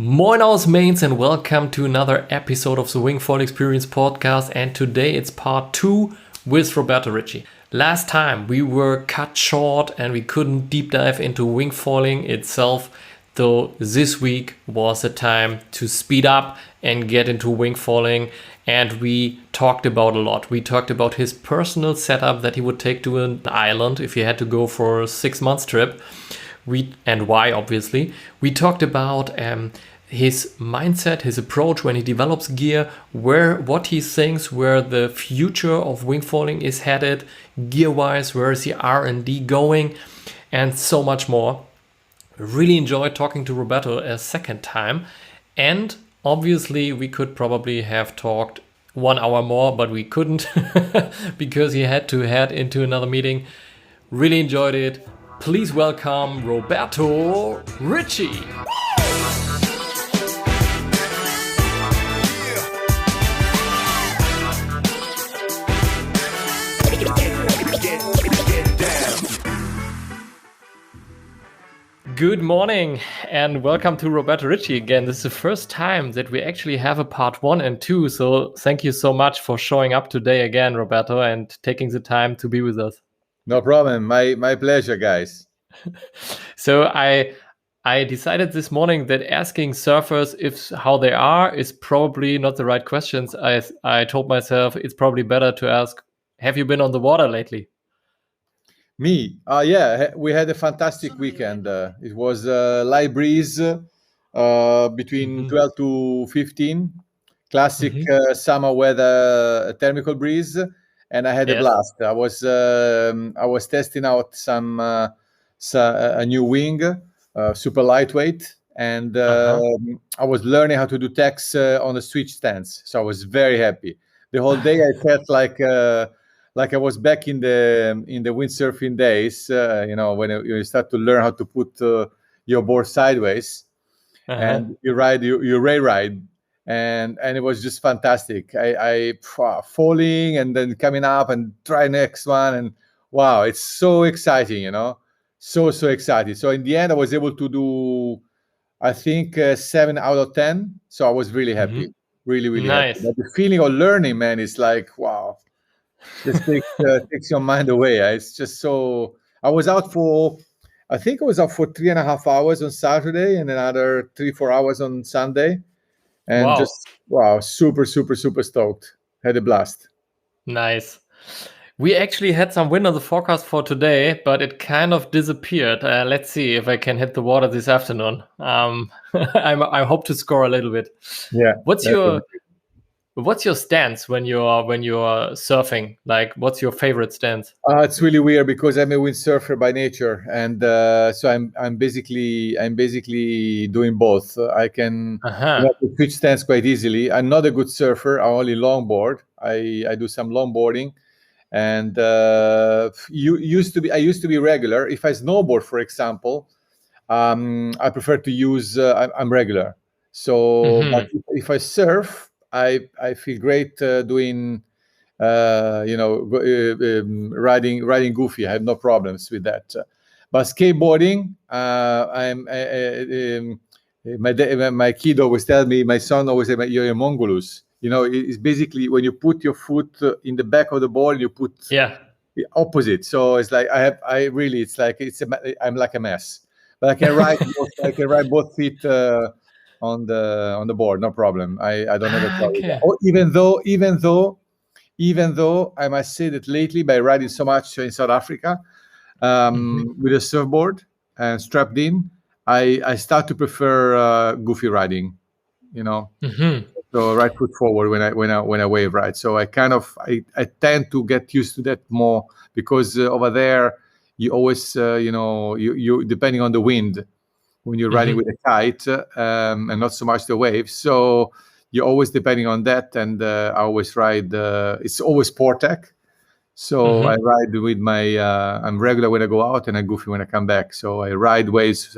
Moin aus Mainz and welcome to another episode of the Wingfoil Experience podcast, and today it's part 2 with Roberto Ricci. Last time we were cut short and we couldn't deep dive into wingfoiling itself, though this week was the time to speed up and get into wingfoiling, and we talked about a lot. We talked about his personal setup that he would take to an island if he had to go for a 6 months trip. And why, obviously. We talked about his mindset, his approach when he develops gear, what he thinks where the future of wingfoiling is headed, gear-wise, where is the R&D going, and so much more. Really enjoyed talking to Roberto a second time, and obviously we could probably have talked 1 hour more, but we couldn't because he had to head into another meeting. Really enjoyed it. Please welcome Roberto Ricci. Good morning and welcome to Roberto Ricci again. This is the first time that we actually have a part 1 and 2. So thank you so much for showing up today again, Roberto, and taking the time to be with us. No problem. My pleasure, guys. So I decided this morning that asking surfers how they are is probably not the right questions. I told myself it's probably better to ask, have you been on the water lately? Me? Yeah, we had a fantastic weekend. It was light breeze between 12 to 15. Classic summer weather thermal breeze. And I had a blast. I was testing out a new wing, super lightweight, and I was learning how to do techs on the switch stance. So I was very happy. The whole day I felt like I was back in the windsurfing days. When you start to learn how to put your board sideways, and you ray ride. And it was just fantastic. I falling and then coming up and try next one, and wow, it's so exciting, so exciting. So in the end, I was able to do, I think, 7 out of 10. So I was really happy, really nice. Happy. But the feeling of learning, man, is like wow, just takes your mind away. It's just so. I was out for 3.5 hours on Saturday and another 3-4 hours on Sunday. And super stoked. Had a blast. Nice. We actually had some wind on the forecast for today, but it kind of disappeared. Let's see if I can hit the water this afternoon. I hope to score a little bit. Yeah. What's your stance when you're surfing? Like, what's your favorite stance? It's really weird because I'm a windsurfer by nature, and so I'm basically doing both. I can switch stance quite easily. I'm not a good surfer. I only longboard. I do some longboarding, and I used to be regular. If I snowboard, for example, I prefer to use. I'm regular. So, but if I surf, I feel great doing, riding goofy. I have no problems with that. But skateboarding, my kid always tells me, my son always says, you're a mongolus. It's basically when you put your foot in the back of the board, you put the opposite. So it's like I'm like a mess. But I can ride both feet on the board, no problem. I don't have a problem with that. Even though I must say that lately, by riding so much in South Africa with a surfboard and strapped in, I start to prefer goofy riding. So right foot forward when I wave, right. So I tend to get used to that more because over there you always you depending on the wind. When you're riding with a kite and not so much the waves. So you're always depending on that. And I always ride, it's always Portec. So I ride with I'm regular when I go out and I'm goofy when I come back. So I ride waves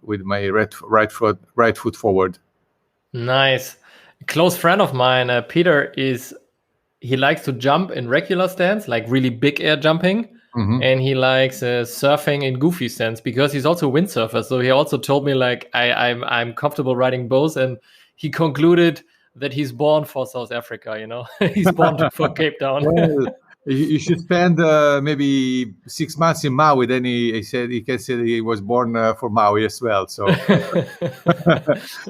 with my right foot forward. Nice. A close friend of mine, Peter, he likes to jump in regular stance, like really big air jumping. and he likes surfing in goofy stance because he's also a windsurfer. So he also told me like I'm comfortable riding both, and he concluded that he's born for South Africa. He's born for Cape Town. Well, you should spend maybe 6 months in Maui. Then he said he can say that he was born for Maui as well. So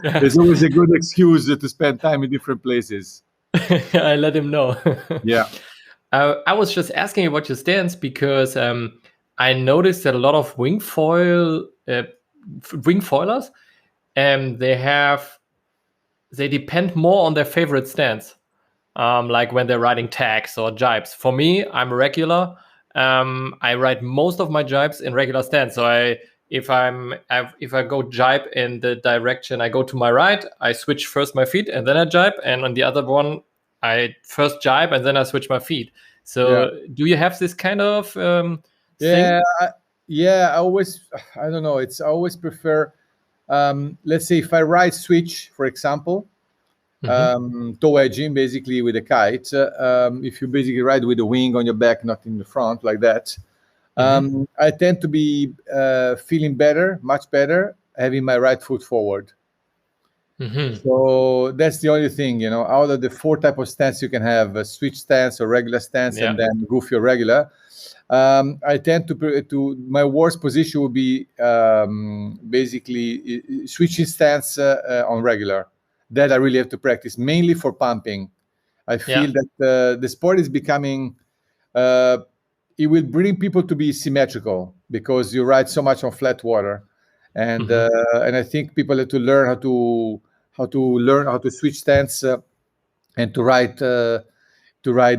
there's always a good excuse to spend time in different places. I let him know. Yeah. I was just asking about your stance because I noticed that a lot of wingfoilers, they depend more on their favorite stance. Like when they're riding tags or jibes. For me, I'm a regular. I ride most of my jibes in regular stance. So if I go jibe in the direction I go to my right, I switch first my feet and then I jibe, and on the other one, I first jibe and then I switch my feet. So do you have this kind of thing? I don't know. I always prefer. Let's say if I ride switch, for example. Toe edging basically with a kite. If you basically ride with the wing on your back, not in the front like that, I tend to be feeling better, much better, having my right foot forward. So that's the only thing, out of the 4 type of stance you can have: a switch stance or regular stance, and then goofy or regular. I tend to my worst position would be basically switching stance on regular. That I really have to practice, mainly for pumping. I feel that the sport is becoming, it will bring people to be symmetrical because you ride so much on flat water, and I think people have to learn how to switch stance and to ride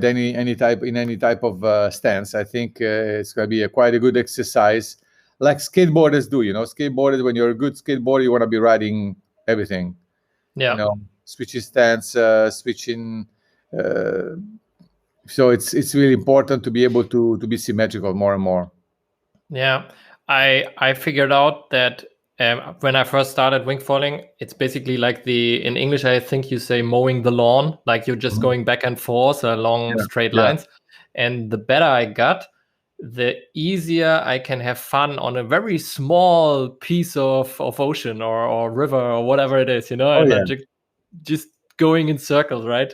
any type of stance. I think it's going to be quite a good exercise, like skateboarders do. Skateboarders, when you're a good skateboarder, you want to be riding everything. Switching stance, switching. So it's really important to be able to be symmetrical more and more. Yeah, I figured out that when I first started wingfoiling, it's basically like in English, I think you say mowing the lawn, like you're just going back and forth along straight lines. And the better I got, the easier I can have fun on a very small piece of ocean or river or whatever it is, just going in circles, right?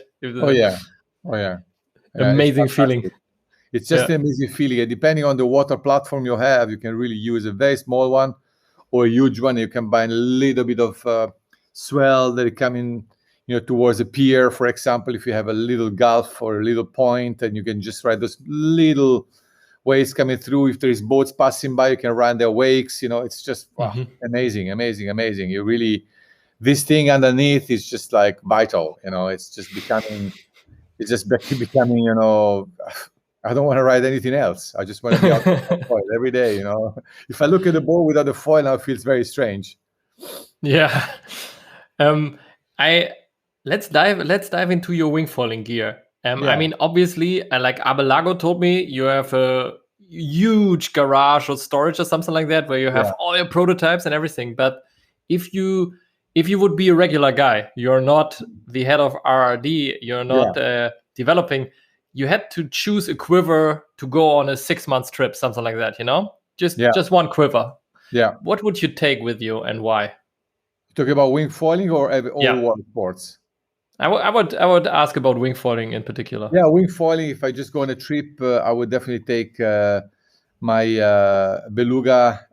Amazing feeling. It's just an amazing feeling. And depending on the water platform you have, you can really use a very small one or a huge one. You can buy a little bit of swell that is coming, towards a pier, for example. If you have a little gulf or a little point, and you can just ride those little waves coming through. If there is boats passing by, you can ride their wakes. It's just amazing. You really, this thing underneath is just like vital. It's just becoming. I don't want to ride anything else. I just want to be out on foil every day. If I look at the board without the foil, now it feels very strange. Yeah. Let's dive into your wingfoiling gear. I mean, obviously, like Abelago told me, you have a huge garage or storage or something like that where you have all your prototypes and everything. But if you would be a regular guy, you're not the head of RRD, you're not developing, you had to choose a quiver to go on a 6-month trip, something like that, just one quiver. Yeah. What would you take with you and why? Talking about wingfoiling or all water sports? I would ask about wingfoiling in particular. Yeah, wingfoiling. If I just go on a trip, I would definitely take my Beluga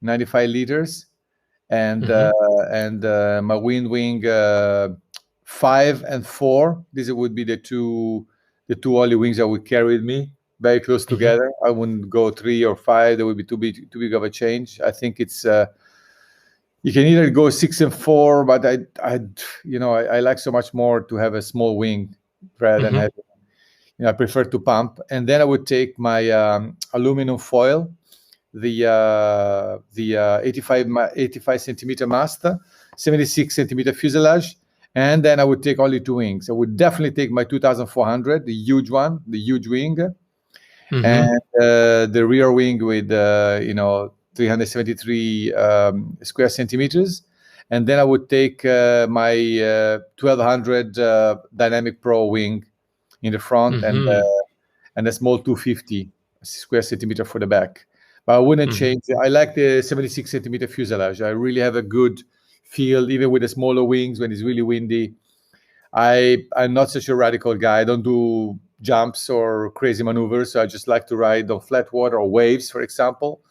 95 liters and my Wing 5 and 4. These would be the two only wings I would carry with me, very close together. I wouldn't go 3 or 5. That would be too big of a change. I think it's. You can either go 6 and 4, but I like so much more to have a small wing rather than having. I prefer to pump, and then I would take my aluminum foil, the 85 centimeter mast, 76 centimeter fuselage, and then I would take only 2 wings. I would definitely take my 2400, the huge one, the huge wing, and the rear wing with 373 square centimeters, and then I would take my 1200 Dynamic Pro wing in the front and a small 250 square centimeter for the back. But I wouldn't change it. I like the 76 centimeter fuselage. I really have a good feel, even with the smaller wings when it's really windy. I'm not such a radical guy. I don't do jumps or crazy maneuvers. So I just like to ride on flat water or waves, for example.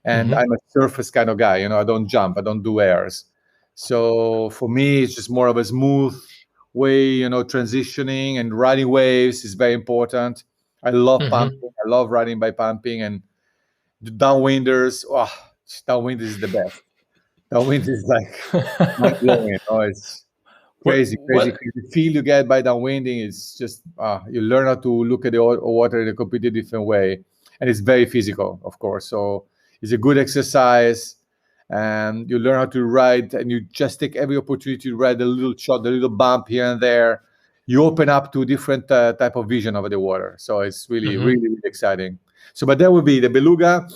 And I'm a surface kind of guy. You know, I don't jump. I don't do airs. So for me, it's just more of a smooth way, you know, transitioning, and riding waves is very important. I love pumping. I love riding by pumping, and the downwinders. Oh, downwind is the best. Downwind is like mind-blowing. Oh, it's crazy. The feel you get by downwinding is just, you learn how to look at the water in a completely different way. And it's very physical, of course. So it's a good exercise. And you learn how to ride, and you just take every opportunity to ride a little shot, a little bump here and there. You open up to different type of vision over the water. So it's really, really, really exciting. So, but that would be the Beluga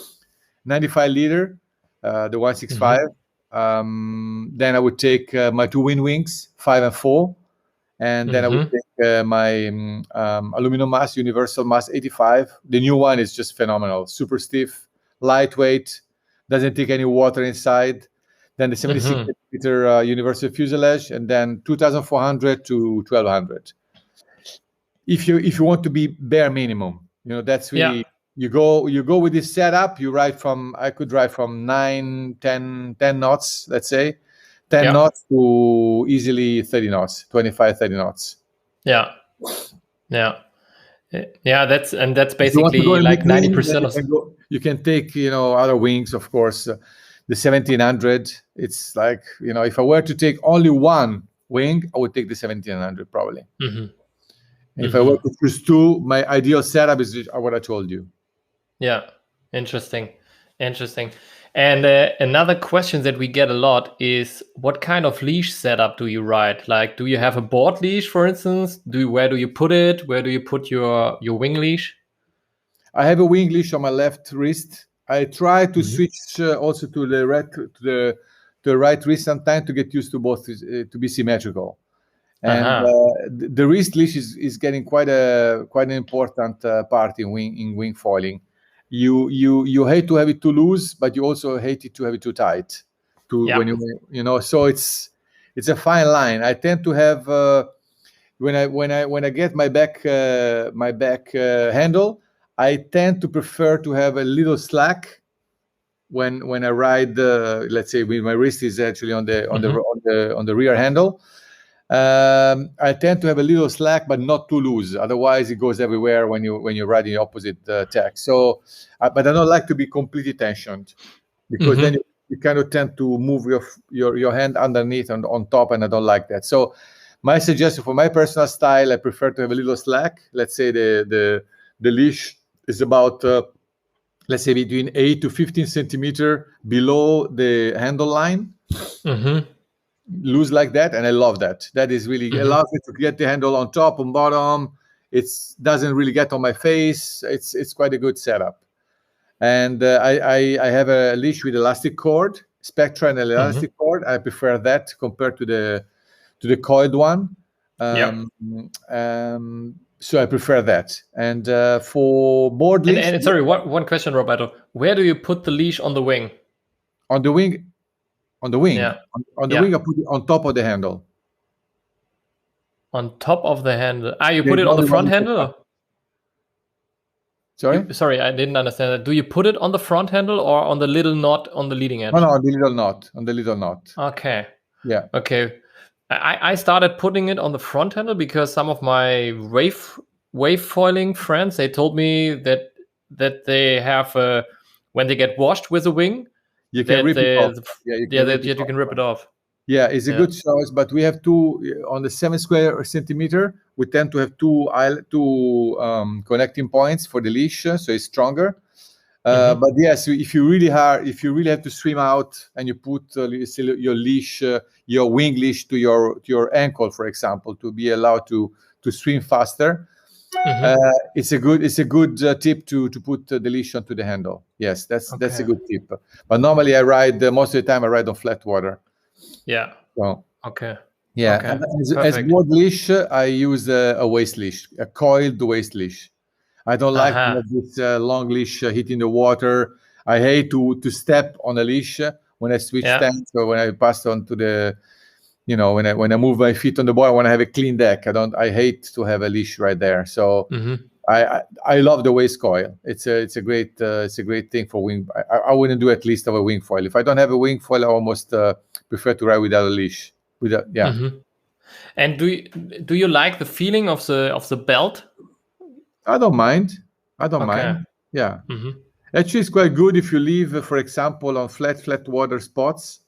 95 liter, the 165. Then I would take my two wind wings, 5 and 4. And then I would take my aluminum mass, universal mass 85. The new one is just phenomenal. Super stiff, lightweight, doesn't take any water inside. Then the 76 centimeter universal fuselage, and then 2,400 to 1,200. If you want to be bare minimum, you know, that's really, you go with this setup. I could ride from 9, 10 knots, let's say, 10 knots to easily 30 knots, 25, 30 knots. Yeah. That's basically like 90% of. You can take, you know, other wings, of course. The 1,700. It's like, you know, if I were to take only one wing, I would take the 1,700 probably. If I were to choose two, my ideal setup is what I told you. Yeah, interesting. And another question that we get a lot is, what kind of leash setup do you ride? Like, do you have a board leash, for instance? Where do you put it? Where do you put your wing leash? I have a wing leash on my left wrist. I try to switch also to the right wrist sometimes to get used to both, to be symmetrical. And the wrist leash is getting quite an important part in wing foiling. You hate to have it too loose, but you also hate it to have it too tight. When you know, so it's a fine line. I tend to have when I get my back handle, I tend to prefer to have a little slack when I ride. Let's say when my wrist is actually on the rear handle. I tend to have a little slack, but not too loose. Otherwise, it goes everywhere when you're riding the opposite tack. So, but I don't like to be completely tensioned, because then you kind of tend to move your hand underneath and on top, and I don't like that. So, my suggestion for my personal style, I prefer to have a little slack. Let's say the leash is about let's say between 8 to 15 centimeter below the handle line. Loose like that, and I love that. That is really allows me to get the handle on top and bottom. It doesn't really get on my face. It's quite a good setup. And I have a leash with elastic cord, Spectra and elastic cord. I prefer that compared to the coiled one. So I prefer that. And for board leash, and sorry, one question, Roberto. Where do you put the leash on the wing? On the wing. On the wing, yeah. on the wing, I put it on top of the handle. On top of the handle. You put it on the front handle? Sorry, I didn't understand that. Do you put it on the front handle or on the little knot on the leading edge? No, on the little knot. On the little knot. Okay. Yeah. Okay. I started putting it on the front handle because some of my wave foiling friends, they told me that they have when they get washed with a wing, you can rip it off. You can rip it off. Yeah, it's a good choice, but we have two on the 7 square centimeter. We tend to have two connecting points for the leash, so it's stronger. But yes, if you really have to swim out and you put your leash, your wing leash to your ankle, for example, to be allowed to swim faster. It's a good tip to put the leash onto the handle. Yes, that's a good tip. But normally I ride most of the time I ride on flat water. Yeah. So, okay. Yeah. Okay. As board leash, I use a waist leash, a coiled waist leash. I don't like to have this long leash hitting the water. I hate to step on a leash when I switch stands or when I pass on to the, when I move my feet on the board. I want to have a clean deck. I hate to have a leash right there. So I love the waist coil. It's a great thing for wing. I wouldn't do at least of a wing foil. If I don't have a wing foil, I almost prefer to ride without a leash. And do you like the feeling of the belt? I don't mind. Yeah. Actually, it's quite good if you leave, for example, on flat water spots,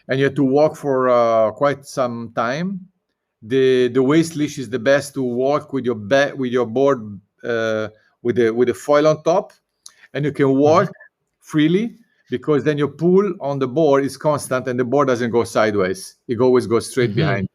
and you have to walk for quite some time. The waist leash is the best to walk with your board with the foil on top, and you can walk freely, because then your pull on the board is constant and the board doesn't go sideways. It always goes straight behind.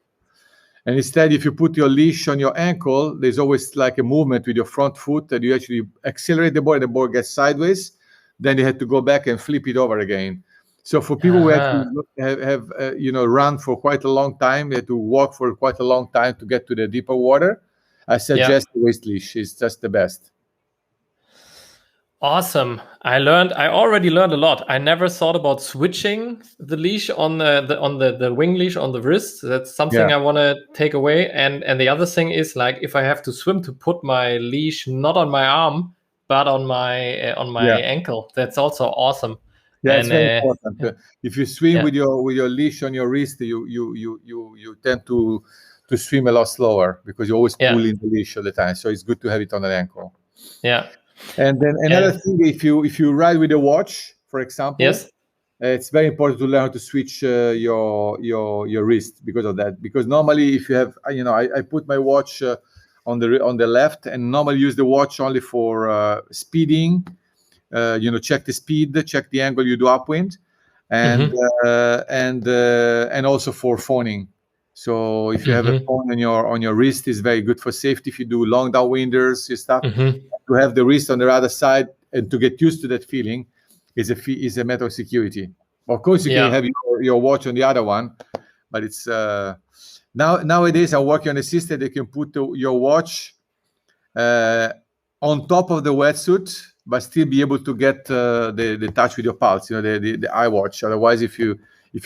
And instead, if you put your leash on your ankle, there's always like a movement with your front foot that you actually accelerate the board and the board gets sideways. Then you have to go back and flip it over again. So for people who actually have run for quite a long time, they have to walk for quite a long time to get to the deeper water, I suggest the waist leash. It's just the best. Awesome. I already learned a lot. I never thought about switching the leash on the wing leash on the wrist. That's something I want to take away. And the other thing is, like, if I have to swim, to put my leash not on my arm but on my ankle. That's also awesome. Yeah, it's very important. If you swim with your leash on your wrist, you tend to swim a lot slower, because you're always pulling the leash all the time. So it's good to have it on an ankle. Yeah. And then another thing, if you ride with a watch, for example, it's very important to learn how to switch your wrist because of that. Because normally, if you have, I put my watch on the left, and normally use the watch only for speeding. Check the speed, check the angle you do upwind, and also for phoning. So if you have a phone on your wrist, is very good for safety. If you do long downwinders, stuff, to have the wrist on the other side and to get used to that feeling is a matter of security. Of course, you can have your watch on the other one, but it's nowadays I'm working on a system that can put your watch on top of the wetsuit, but still be able to get the touch with your pulse, the iWatch. Otherwise, if you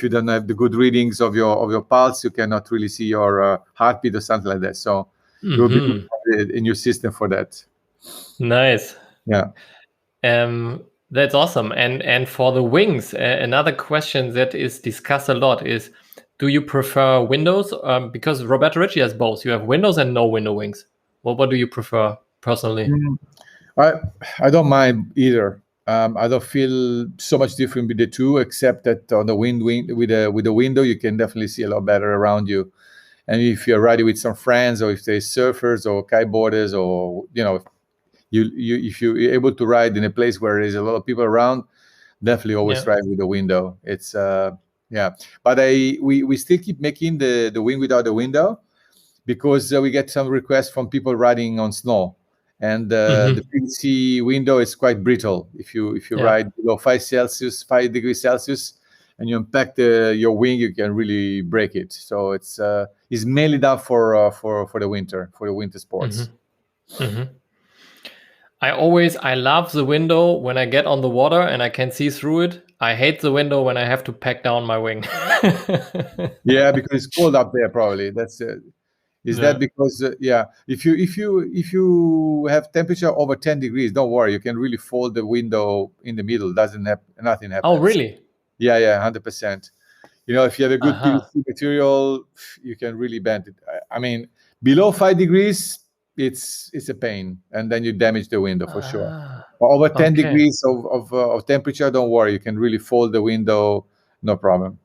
don't have the good readings of your pulse, you cannot really see your heartbeat or something like that. So it will be a new system for that. Nice. Yeah. That's awesome. And for the wings, another question that is discussed a lot is, do you prefer windows? Because Roberto Ricci has both. You have windows and no window wings. What do you prefer personally? I don't mind either. I don't feel so much different with the two, except that on the with the window, you can definitely see a lot better around you. And if you're riding with some friends, or if there's surfers or kiteboarders, or if you're able to ride in a place where there's a lot of people around, definitely always ride with the window. It's but we still keep making the wing without the window, because we get some requests from people riding on snow. And the PVC window is quite brittle. If you ride below 5 degrees Celsius, and you impact your wing, you can really break it. So it's mainly done for the winter sports. I love the window when I get on the water and I can see through it. I hate the window when I have to pack down my wing. Yeah, because it's cold up there. Probably that's it. Is that because if you have temperature over 10 degrees, don't worry, you can really fold the window in the middle. Nothing happens. Oh, really? Yeah, 100%. If you have a good PVC material, you can really bend it. I mean, below 5 degrees, it's a pain, and then you damage the window for sure. But over 10 degrees of temperature, don't worry, you can really fold the window, no problem.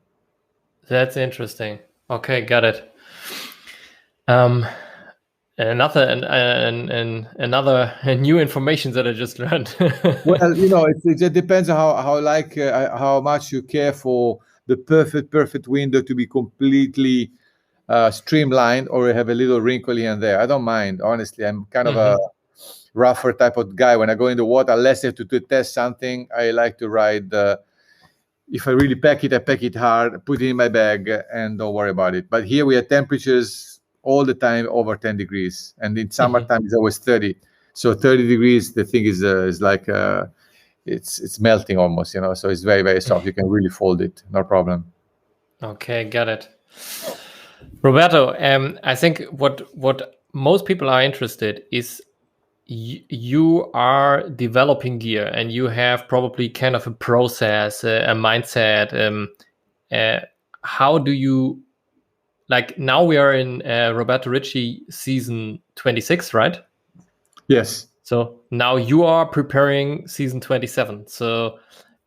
That's interesting. Okay, got it. Another new information that I just learned. Well, it depends on how much you care for the perfect window to be completely streamlined, or have a little wrinkle here and there. I don't mind, honestly. I'm kind of a rougher type of guy. When I go in the water, unless I have to test something, I like to ride. If I really pack it, I pack it hard, put it in my bag, and don't worry about it. But here we have temperatures all the time over 10 degrees, and in summertime it's always 30. So 30 degrees, the thing is like it's melting almost, so it's very, very soft. You can really fold it, no problem. Okay, got it. Roberto, I think what most people are interested is you are developing gear and you have probably kind of a process, a mindset. How do you, like, now we are in Roberto Ricci season 26, right? Yes. So now you are preparing season 27. So,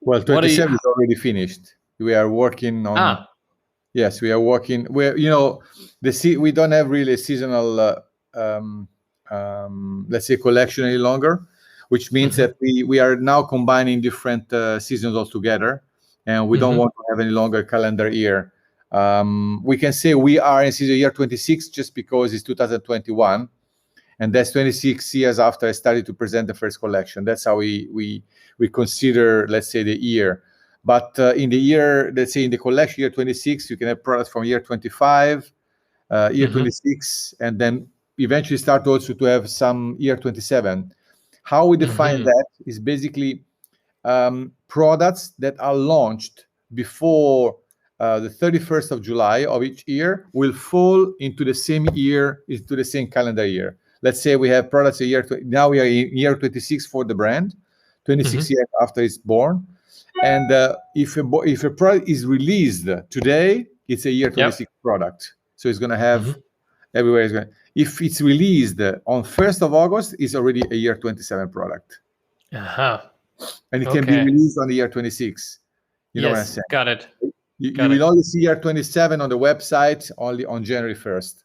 well, 27 is already finished. We are working on. Yes, we are working. We don't have really a seasonal, let's say, collection any longer, which means that we are now combining different seasons all together, and we don't want to have any longer calendar year. We can say we are in season year 26 just because it's 2021, and that's 26 years after I started to present the first collection. That's how we consider, let's say, the year. But in the year, let's say in the collection year 26, you can have products from year 25, year 26, and then eventually start also to have some year 27. How we define that is basically products that are launched before the 31st of July of each year will fall into the same year, into the same calendar year. Let's say we have products a year, now we are in year 26 for the brand, 26 years after it's born. And if a product is released today, it's a year 26 product. So it's going to have everywhere. It's going. If it's released on 1st of August, it's already a year 27 product. And it can be released on the year 26. You know what I'm saying? Got it. You will only see year 27 on the website only on January 1st.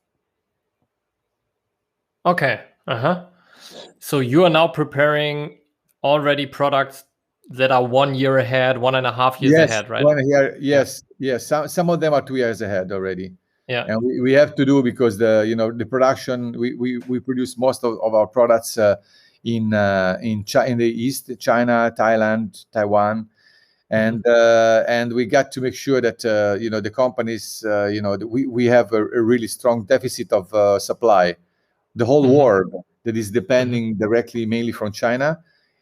Okay. So you are now preparing already products that are 1 year ahead, 1.5 years ahead, right? 1 year, yes. Some of them are 2 years ahead already. Yeah. And we have to do because the production, we produce most of our products in the East, China, Thailand, Taiwan. And we got to make sure that the companies we have a really strong deficit of supply. The whole world that is depending directly mainly from China,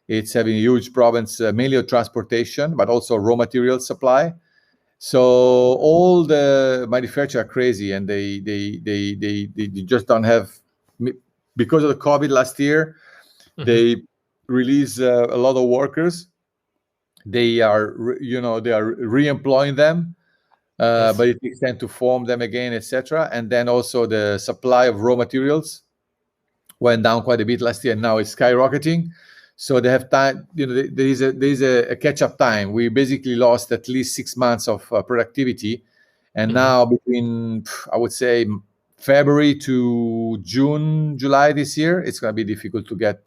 it's having huge problems, mainly of transportation, but also raw material supply. So all the manufacturers are crazy, and they just don't have, because of the COVID last year, they release a lot of workers. They are re-employing them, but it takes time to form them again, etc. And then also the supply of raw materials went down quite a bit last year, and now it's skyrocketing. So they have time. There is a catch-up time. We basically lost at least 6 months of productivity, and now between, I would say, February to June, July this year, it's going to be difficult to get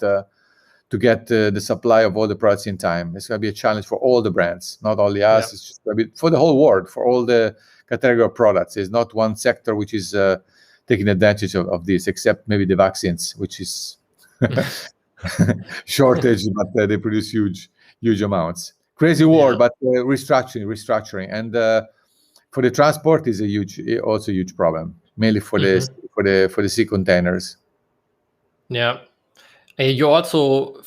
the supply of all the products in time. It's going to be a challenge for all the brands, not only us. It's just going to be for the whole world, for all the category of products. There's not one sector which is taking advantage of this, except maybe the vaccines, which is shortage, but they produce huge amounts. Crazy world, but restructuring, and for the transport is also a huge problem, mainly for the sea containers. Yeah. You also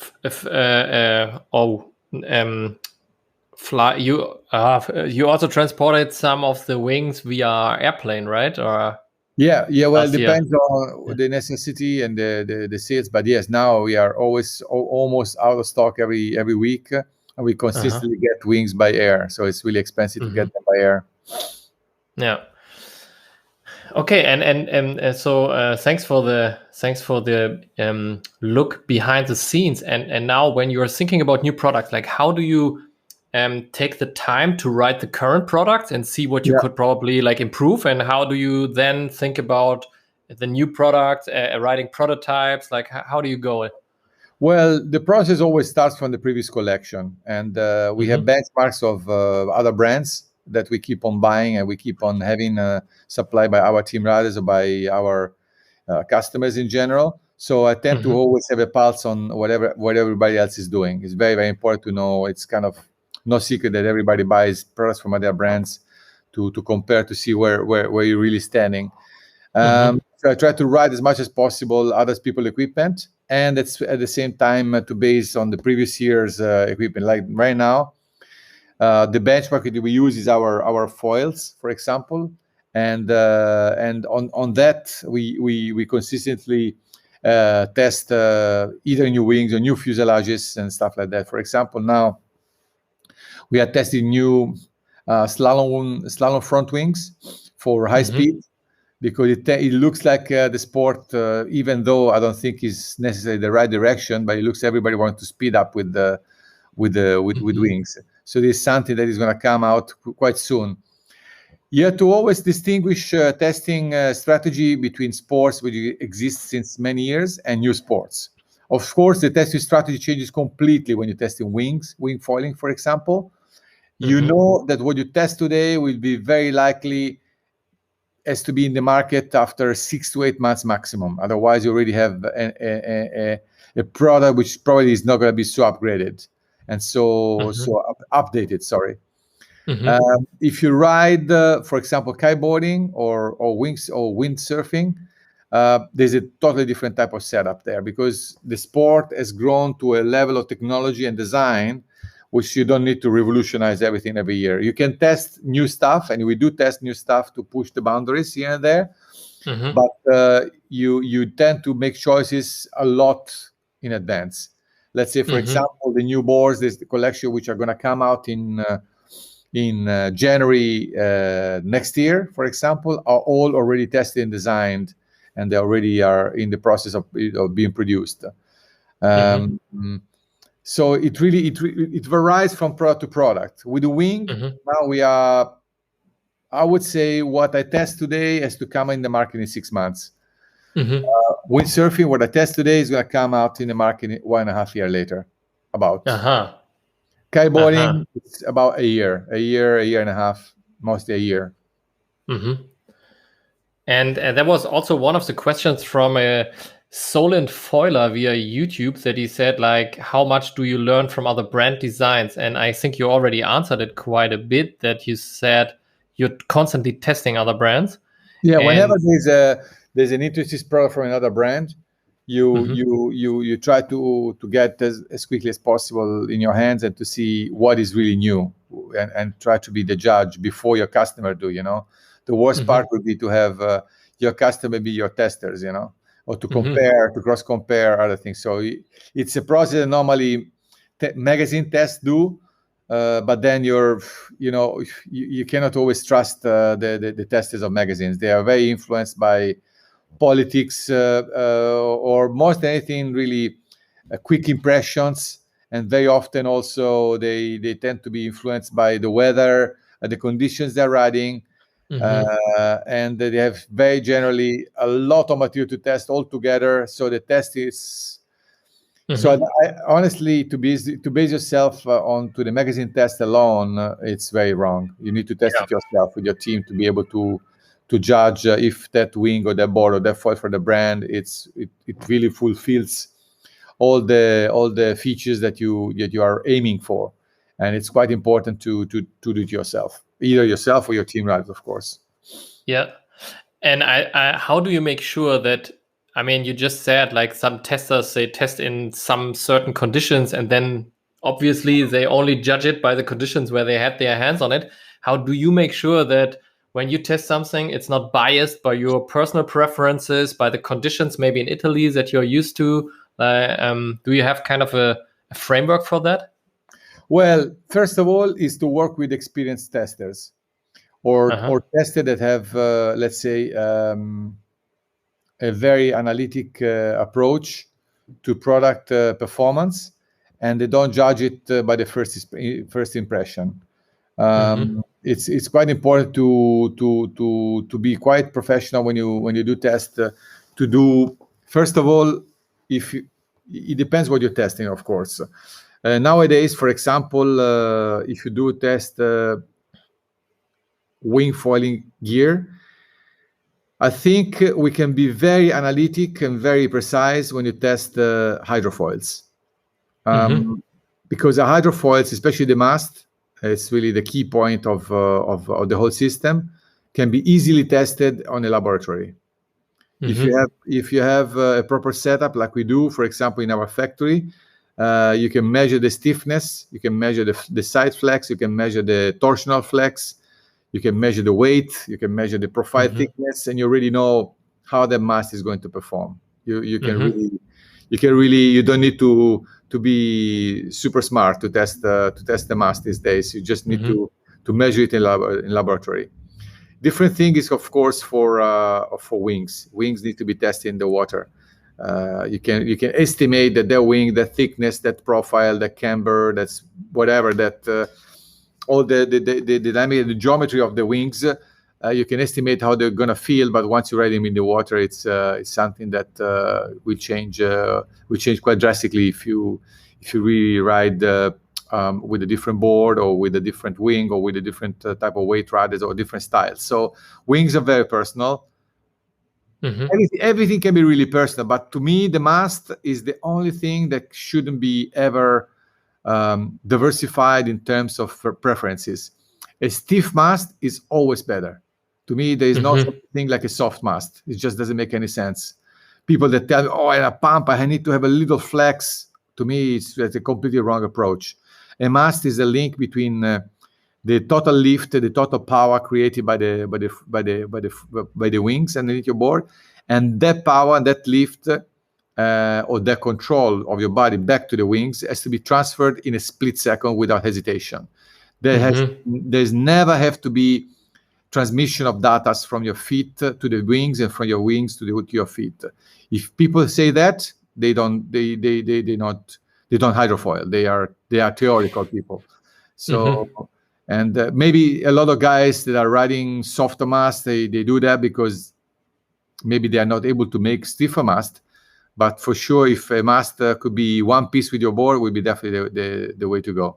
fly. You also transported some of the wings via airplane, right? Or yeah. Well, it depends on the necessity and the sales, but yes, now we are always almost out of stock every week, and we consistently get wings by air. So it's really expensive to get them by air. Yeah. Okay, and so thanks for the look behind the scenes. And now, when you are thinking about new products, like, how do you take the time to write the current product and see what you could probably improve, and how do you then think about the new product, writing prototypes? Like, how do you go? Well, the process always starts from the previous collection, and we have benchmarks of other brands that we keep on buying, and we keep on having supplied by our team riders or by our customers in general. So I tend to always have a pulse on what everybody else is doing. It's very, very important to know. It's kind of no secret that everybody buys products from other brands to compare, to see where you're really standing. So I try to write as much as possible other people's equipment, and it's at the same time to base on the previous year's equipment. Like right now, the benchmark that we use is our foils, for example, and on that we consistently test either new wings or new fuselages and stuff like that. For example, now we are testing new slalom front wings for high speed, because it looks like the sport, even though I don't think is necessarily the right direction, but it looks everybody wants to speed up with wings. So this is something that is going to come out quite soon. You have to always distinguish testing strategy between sports which exist since many years and new sports. Of course, the testing strategy changes completely when you're testing wings, wing foiling, for example. You know that what you test today will be very likely has to be in the market after 6 to 8 months maximum. Otherwise, you already have a product which probably is not going to be so upgraded and updated. Sorry. If you ride, for example, kiteboarding or wings or windsurfing, there's a totally different type of setup there, because the sport has grown to a level of technology and design which you don't need to revolutionize everything every year. You can test new stuff, and we do test new stuff to push the boundaries here and there. But you tend to make choices a lot in advance. Let's say, for example, the new boards, there's the collection which are going to come out in January next year, for example, are all already tested and designed, and they already are in the process of being produced. So it varies from product to product. With the wing, now we are, I would say, what I test today has to come in the market in 6 months. Windsurfing, what I test today is going to come out in the market 1.5 years later, about. Kiteboarding, it's about a year and a half, mostly a year. And that was also one of the questions from a Solent Foiler via YouTube, that he said, like, how much do you learn from other brand designs? And I think you already answered it quite a bit, that you said you're constantly testing other brands. Yeah, whenever there's an interesting product from another brand, you try to get as quickly as possible in your hands and to see what is really new, and try to be the judge before your customer do. The worst part would be to have your customer be your testers, or to compare, to cross compare other things. So it's a process that normally magazine tests do, but then you cannot always trust the testers of magazines. They are very influenced by politics, or most anything really quick impressions, and very often also they tend to be influenced by the weather, the conditions they're riding, and they have very generally a lot of material to test all together. So the test is so I, honestly, to base yourself onto the magazine test alone, it's very wrong. You need to test it yourself with your team to be able to judge if that wing or that board or that foil for the brand it really fulfills all the features that you are aiming for. And it's quite important to do it yourself, either yourself or your team riders, of course. Yeah. And I how do you make sure that, I mean, you just said, like, some testers, they test in some certain conditions, and then obviously they only judge it by the conditions where they had their hands on it. How do you make sure that when you test something, it's not biased by your personal preferences, by the conditions maybe in Italy that you're used to? Do you have kind of a framework for that? Well, first of all, is to work with experienced testers, or testers that have, let's say, a very analytic approach to product performance, and they don't judge it by the first impression. It's quite important to be quite professional when you do test. To do, first of all, it depends what you're testing, of course. Nowadays, for example, if you do test wing foiling gear, I think we can be very analytic and very precise when you test hydrofoils. Because the hydrofoils, especially the mast, it's really the key point of the whole system, can be easily tested on a laboratory. If you have a proper setup like we do, for example, in our factory, you can measure the stiffness, you can measure the side flex, you can measure the torsional flex, you can measure the weight, you can measure the profile thickness, and you already know how the mast is going to perform. You can really you don't need to be super smart to test the mast these days. You just need to measure it in laboratory. Different thing is, of course, for wings. Wings need to be tested in the water. You can estimate that their wing, the thickness, that profile, that camber, that's whatever, that all the dynamic, the geometry of the wings. You can estimate how they're gonna feel, but once you ride them in the water, it's something that will change quite drastically if you really ride with a different board or with a different wing or with a different type of weight riders or different styles. So wings are very personal. Everything can be really personal, but to me, the mast is the only thing that shouldn't be ever diversified in terms of preferences. A stiff mast is always better. To me, there is no such thing like a soft mast. It just doesn't make any sense. People that tell me, oh, in a pump, I need to have a little flex. To me, it's a completely wrong approach. A mast is a link between the total lift, the total power created by the wings underneath your board, and that power, that lift, or that control of your body back to the wings has to be transferred in a split second without hesitation. There's never have to be transmission of data from your feet to the wings and from your wings to your feet. If people say that, they don't hydrofoil. They are theoretical people. So and maybe a lot of guys that are riding softer mast, they do that because maybe they are not able to make stiffer mast. But for sure, if a mast could be one piece with your board, would be definitely the way to go.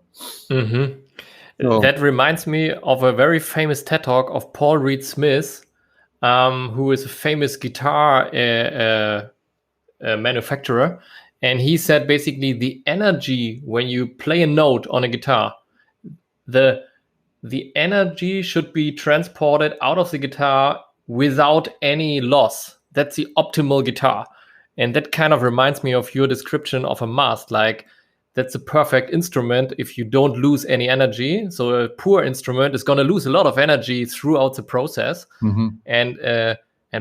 So, that reminds me of a very famous TED Talk of Paul Reed Smith, who is a famous guitar manufacturer. And he said basically the energy when you play a note on a guitar, the energy should be transported out of the guitar without any loss. That's the optimal guitar. And that kind of reminds me of your description of a mast. Like, that's a perfect instrument if you don't lose any energy. So a poor instrument is going to lose a lot of energy throughout the process. And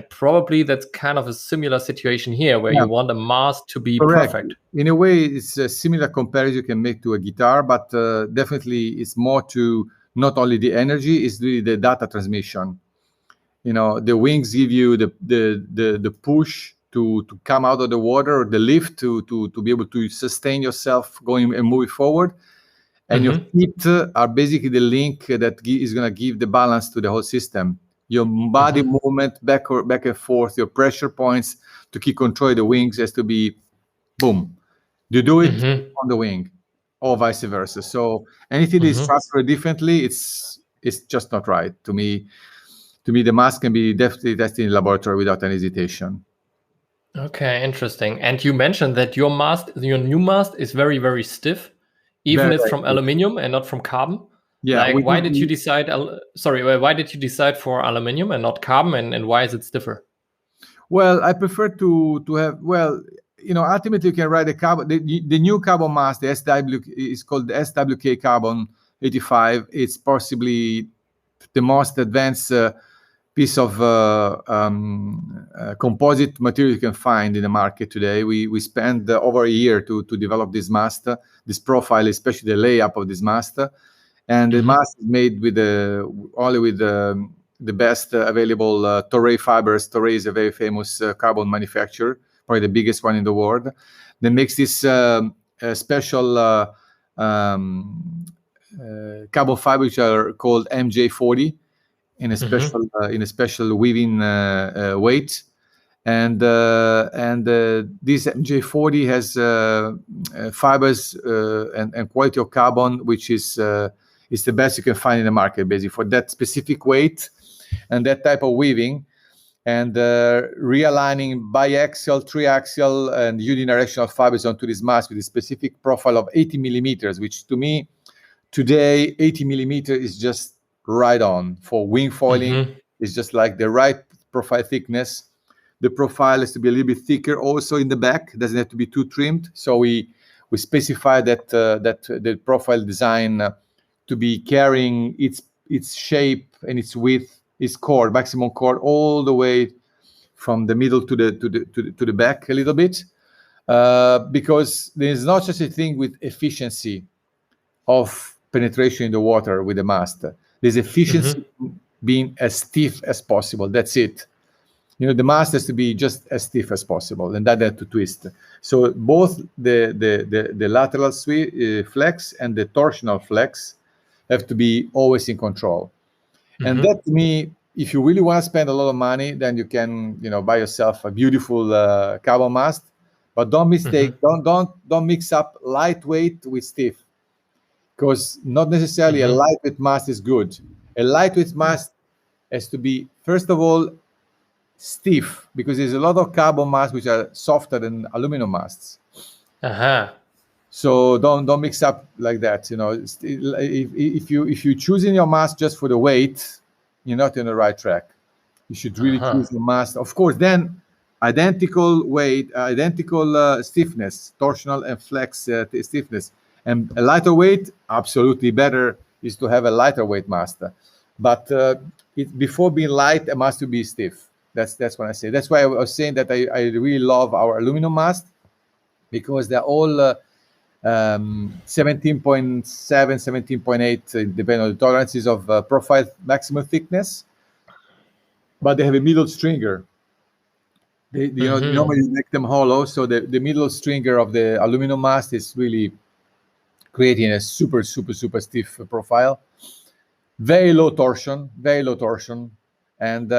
probably that's kind of a similar situation here where you want a mast to be perfect. In a way, it's a similar comparison you can make to a guitar, but definitely it's more to not only the energy, it's really the data transmission. You know, the wings give you the push to come out of the water, or the lift to be able to sustain yourself going and moving forward. And your feet are basically the link that is going to give the balance to the whole system. Your body movement back and forth, your pressure points to keep control of the wings has to be boom. You do it on the wing or vice versa. So anything that is transferred differently, it's just not right. To me, the mast can be definitely tested in laboratory without any hesitation. Okay, interesting. And you mentioned that your new mast is very, very stiff, even it's from aluminium and not from carbon. Yeah. Like, why did you decide? Why did you decide for aluminium and not carbon, and why is it stiffer? Well, I prefer to have. Well, you know, ultimately you can ride a carbon. The new carbon mast, the SW, is called the SWK Carbon 85. It's possibly the most advanced piece of composite material you can find in the market today. We spent over a year to develop this mast, this profile, especially the layup of this mast. And the mast is made with only with the best available Toray fibers. Toray is a very famous carbon manufacturer, probably the biggest one in the world. That makes this special carbon fibers, which are called MJ40, in a special weaving weight. And this MJ40 has fibers and quality of carbon, which is the best you can find in the market, basically, for that specific weight and that type of weaving. And realigning biaxial, triaxial, and unidirectional fibers onto this mast with a specific profile of 80 millimeters, which to me, today, 80 millimeters is just right on. For wing foiling, it's just like the right profile thickness. the profile has to be a little bit thicker also in the back. It doesn't have to be too trimmed. So we specify that that the profile design to be carrying its shape and its width, its chord, maximum chord, all the way from the middle to the back a little bit, because there's not such a thing with efficiency of penetration in the water with the mast. There's efficiency being as stiff as possible. That's it. You know, the mast has to be just as stiff as possible, and that had to twist. So both the lateral flex and the torsional flex have to be always in control. And that, to me, if you really want to spend a lot of money, then you can, you know, buy yourself a beautiful carbon mast. But don't mistake, don't mix up lightweight with stiff, because not necessarily a lightweight mast is good. A lightweight mast has to be, first of all, stiff, because there's a lot of carbon masts which are softer than aluminum masts. So don't mix up like that. You know, if you choosing your mast just for the weight, you're not on the right track. You should really choose your mast. Of course, then identical weight, identical stiffness, torsional and flex stiffness, and a lighter weight. Absolutely better is to have a lighter weight mast. But before being light, it must be stiff. That's what I say. That's why I was saying that I really love our aluminum mast, because they're all 17.7, 17.8, depending on the tolerances of profile maximum thickness, but they have a middle stringer. They normally make them hollow, so the middle stringer of the aluminum mast is really creating a super stiff profile. Very low torsion, and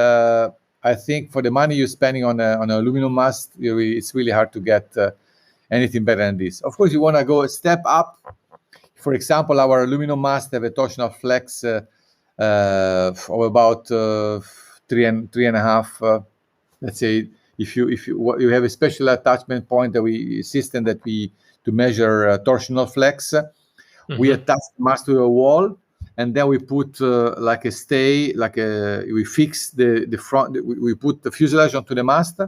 I think for the money you're spending on an aluminum mast, it's really hard to get anything better than this. Of course, you want to go a step up. For example, our aluminum mast have a torsional flex of about 3.5. Let's say if you have a special attachment point system to measure torsional flex, we attach the mast to a wall, and then we put like a stay, we fix the front. We put the fuselage onto the mast.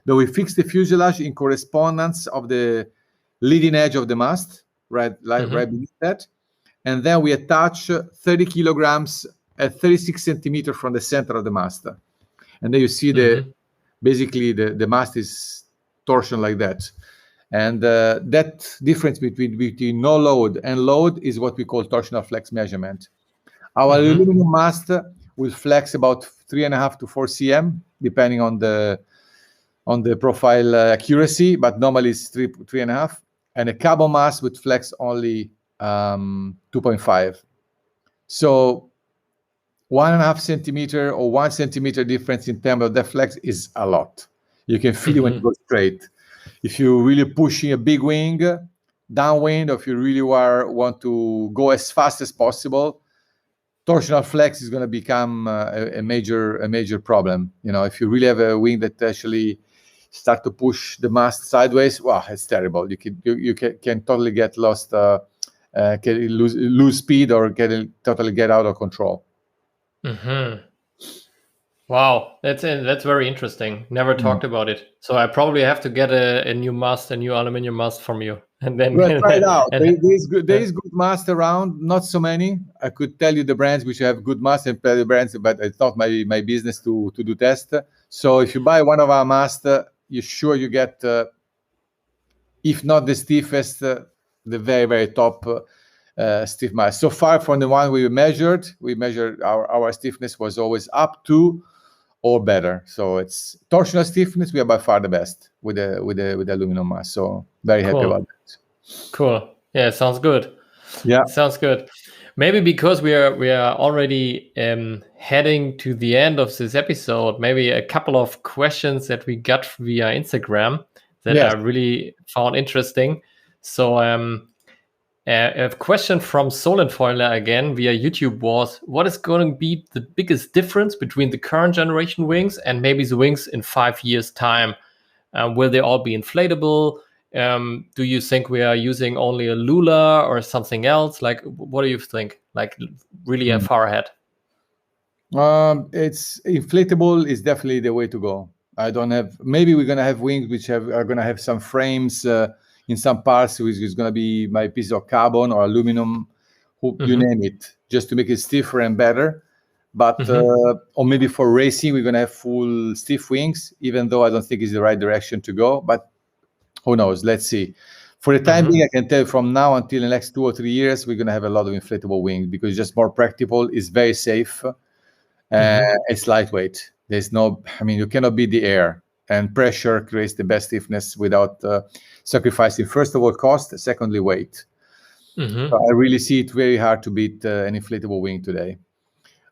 Then we fix the fuselage in correspondence of the leading edge of the mast, right beneath that. And then we attach 30 kilograms at 36 centimeters from the center of the mast. And then you see basically the mast is torsion like that. And that difference between no load and load is what we call torsional flex measurement. Our aluminum mast will flex about 3.5 to 4 cm, depending on the profile accuracy, but normally it's 3.5, and a carbon mast would flex only 2.5. So 1.5 centimeter or 1 centimeter difference in terms of the flex is a lot. You can feel it when you go straight. If you're really pushing a big wing downwind, or if you really want to go as fast as possible, torsional flex is going to become a major problem. You know, if you really have a wing that actually start to push the mast sideways, wow, it's terrible. You can totally get lost, lose speed, or totally get out of control. Wow, that's very interesting. Never talked about it. So I probably have to get a new mast, a new aluminum mast from you, and then try it out. There is good mast around, not so many. I could tell you the brands which have good mast and the brands, but it's not my business to do test. So if you buy one of our mast, you're sure you get, if not the stiffest, the very, very top stiff mast. So far from the one we measured our stiffness was always up to or better. So it's torsional stiffness. We are by far the best with the aluminum mast. So very happy about that. Cool. Yeah, sounds good. Yeah, sounds good. Maybe because we are already heading to the end of this episode, maybe a couple of questions that we got via Instagram that I really found interesting. So a question from Solenfoiler again via YouTube was, what is going to be the biggest difference between the current generation wings and maybe the wings in 5 years' time? Will they all be inflatable? Do you think we are using only a Lula or something else? Like, what do you think? Like, really far ahead? It's inflatable is definitely the way to go. I don't have. Maybe we're gonna have wings which are gonna have some frames in some parts, which is gonna be my piece of carbon or aluminum, you name it, just to make it stiffer and better. But or maybe for racing, we're gonna have full stiff wings, even though I don't think it's the right direction to go. But who knows? Let's see. For the time being, I can tell you from now until the next 2 or 3 years, we're gonna have a lot of inflatable wings because it's just more practical. It's very safe. It's lightweight. There's no, I mean, you cannot beat the air, and pressure creates the best stiffness without sacrificing, first of all, cost, secondly, weight. So I really see it very hard to beat an inflatable wing today.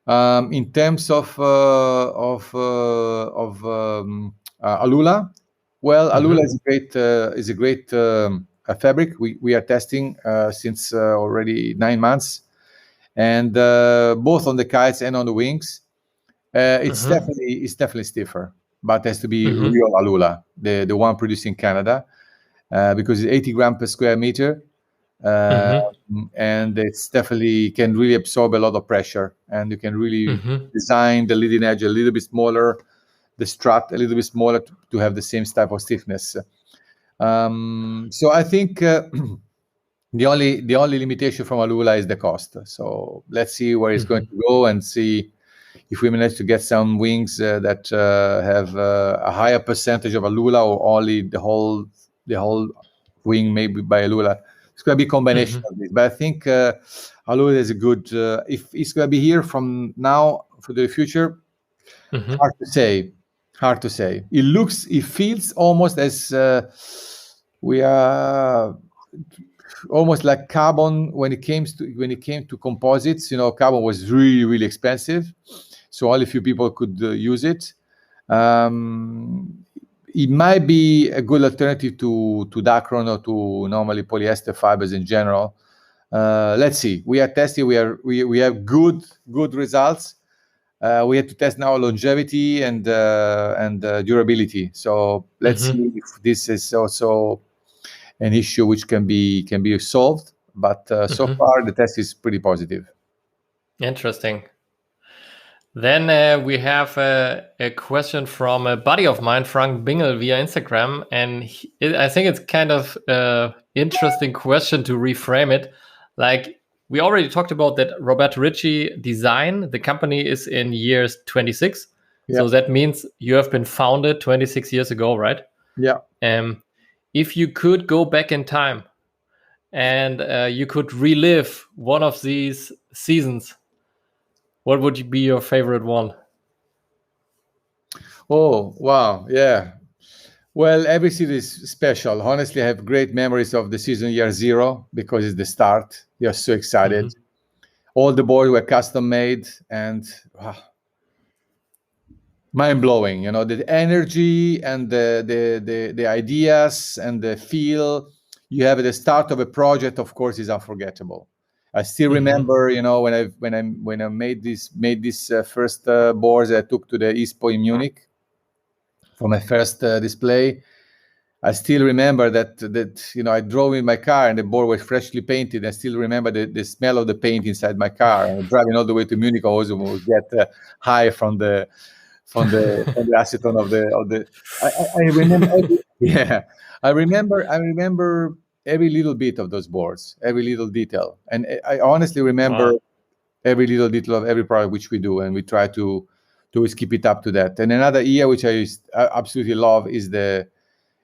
In terms of Alula, well, Alula is a great fabric. We are testing since already 9 months, and both on the kites and on the wings. It's definitely stiffer, but it has to be real Alula, the one produced in Canada, because it's 80 grams per square meter, and it's definitely can really absorb a lot of pressure, and you can really design the leading edge a little bit smaller, the strut a little bit smaller to have the same type of stiffness. So I think the only limitation from Alula is the cost. So let's see where it's going to go and see if we manage to get some wings that have a higher percentage of Alula, or only the whole wing maybe by Alula. It's going to be a combination of this. But I think Alula is a good, if it's going to be here from now for the future, hard to say. It feels almost as we are almost like carbon when it came to composites. You know, carbon was really, really expensive, so only a few people could use it. It might be a good alternative to Dacron or to normally polyester fibers in general. Let's see. We are testing. We have good results. We have to test now longevity and durability. So let's see if this is also an issue which can be solved. But so far the test is pretty positive. Interesting. Then we have a question from a buddy of mine, Frank Bingel, via Instagram, and I think it's kind of interesting question to reframe it. Like, we already talked about that Roberto Ricci design. The company is in years 26, so that means you have been founded 26 years ago, right? Yeah. If you could go back in time and you could relive one of these seasons, what would be your favorite one? Oh, wow. Yeah. Well, every season is special. Honestly, I have great memories of the season year 0 because it's the start. You're so excited. All the boards were custom made and mind blowing. You know, the energy and the ideas and the feel you have at the start of a project, of course, is unforgettable. I still remember, you know, when I made this first boards I took to the ISPO in Munich for my first display. I still remember that you know, I drove in my car and the board was freshly painted. I still remember the smell of the paint inside my car. And driving all the way to Munich, I always would get high from the acetone of the. I remember. I remember every little bit of those boards, every little detail, and I honestly remember every little detail of every product which we do, and we try to always keep it up to that. And another year which I absolutely love is the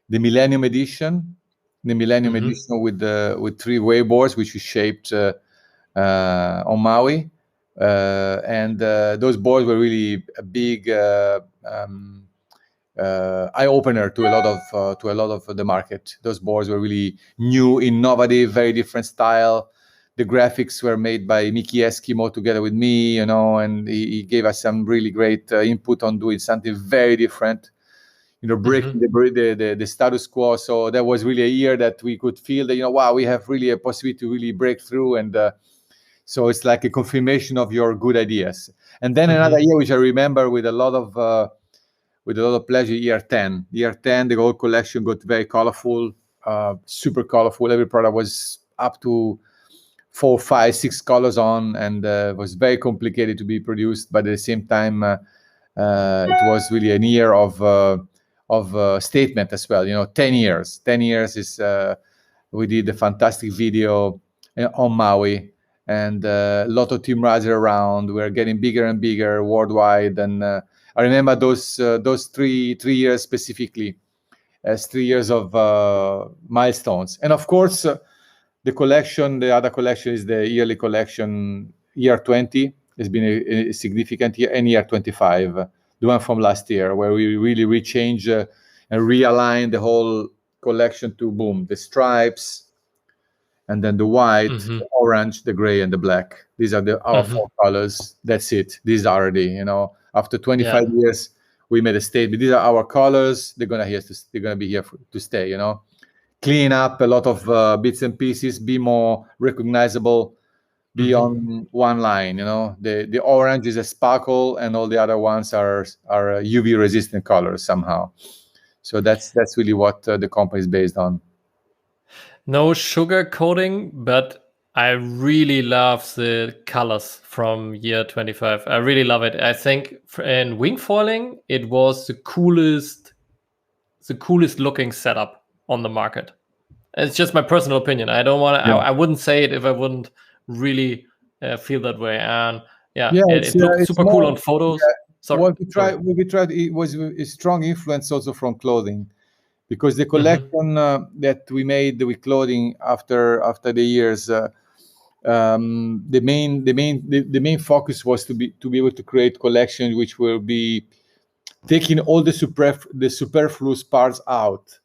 Millennium Edition. The Millennium Edition with 3 wave boards which we shaped on Maui. And those boards were really a big eye opener to a lot of the market. Those boards were really new, innovative, very different style. The graphics were made by Miki Eskimo together with me, you know, and he gave us some really great input on doing something very different, you know, breaking the status quo. So that was really a year that we could feel that, you know, wow, we have really a possibility to really break through. And so it's like a confirmation of your good ideas. And then another year, which I remember with a lot of pleasure, year 10. Year 10, the whole collection got very colorful, super colorful. Every product was up to 4, 5, 6 colors on, and was very complicated to be produced. But at the same time, it was really a year of statement as well. 10 years. 10 years is we did a fantastic video on Maui, and a lot of team riders around. We're getting bigger and bigger worldwide, and I remember those 3 years specifically as 3 years of milestones. And of course, the other collection is the yearly collection. Year 20 has been a significant year, and year 25, the one from last year, where we really rechange and realign the whole collection to the stripes, and then the white, the orange, the gray, and the black. These are our 4 colors. That's it. These are already, after 25 years, we made a statement. These are our colors. They're gonna be here to stay. Clean up a lot of bits and pieces. Be more recognizable. Be on one line. The orange is a sparkle, and all the other ones are UV resistant colors somehow. So that's really what the company is based on. No sugar coating, but I really love the colors from year 25. I really love it. I think in wingfoiling, it was the coolest looking setup on the market. It's just my personal opinion. I don't want to. Yeah. I wouldn't say it if I wouldn't really feel that way. And it looked super cool on photos. Yeah. What we tried. It was a strong influence also from clothing. Because the collection that we made with clothing after the years, the main focus was to be able to create collections which will be taking all the superfluous parts out.